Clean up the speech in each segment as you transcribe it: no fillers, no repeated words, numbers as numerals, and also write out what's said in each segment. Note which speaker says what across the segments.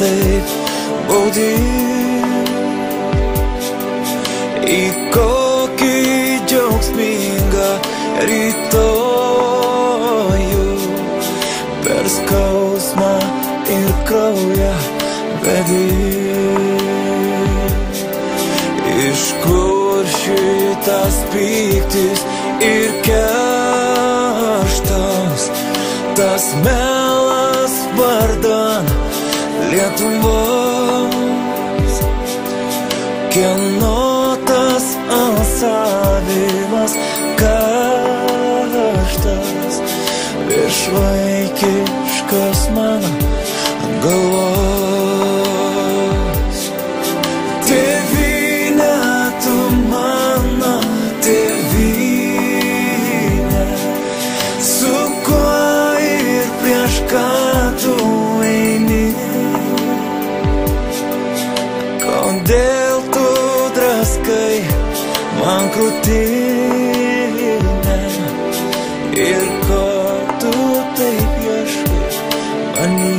Speaker 1: taip baudi. Į kokį džiaugsmingą rytojų per skausmą ir kraują vedi. Iš kur šitas pyktis ir kerštas, tas melas vardan Lietuvos? Kieno tas alsavimas karštas virš vaikiškos mano galvos? Tėvynė, tu mano tėvynė, su kuo ir prieš ką tu eini? Kodėl tu draskai man krūtinę ir ko tu taip ieškai many?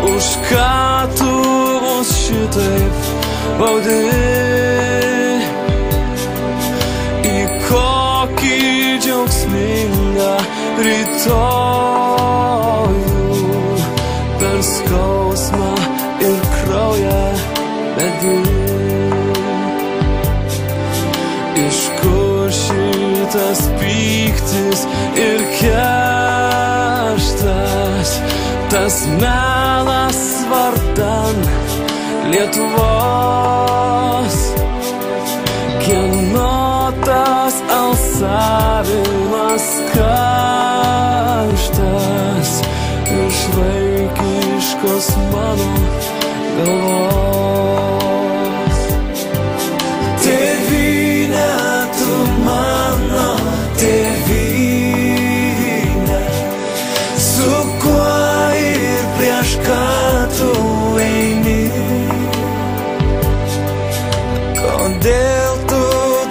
Speaker 1: Už ką tu mus šitaip baudi? Į kokį džiaugsmingą rytojų per skausmą ir kraują vedi? Iš kur šitas pyktis ir kerštas, tas melas vardan Lietuvos? Kieno tas alsavimas karštas iš vaikiškos mano galvos? Tėvynė, tu mano tėvynė, su kuo ir prieš ką tu eini? Kodėl tu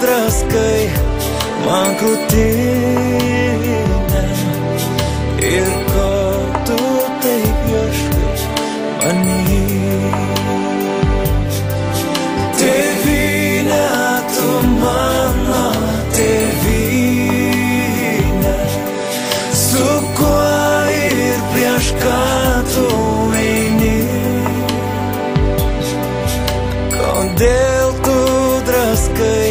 Speaker 1: draskai man krūtinę ir ko tu taip ieškai many? Tėvynė, tu mano tėvynė, su kuo ir prieš ką tu eini? Kodėl tu draskai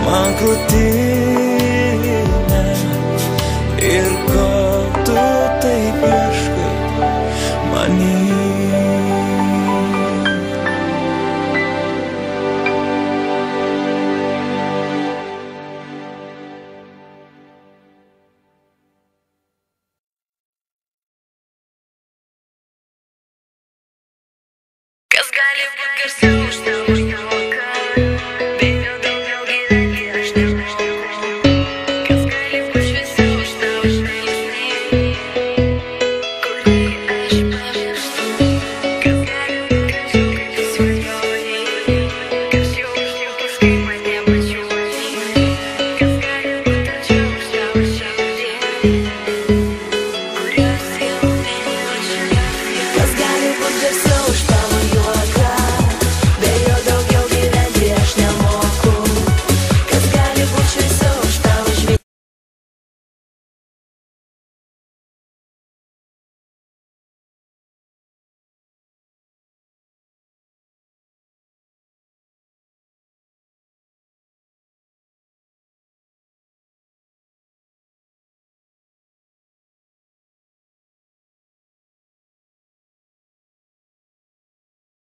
Speaker 1: man krūtinę ir ko tu taip ieškai many?
Speaker 2: Kas gali būt garsiau už tave?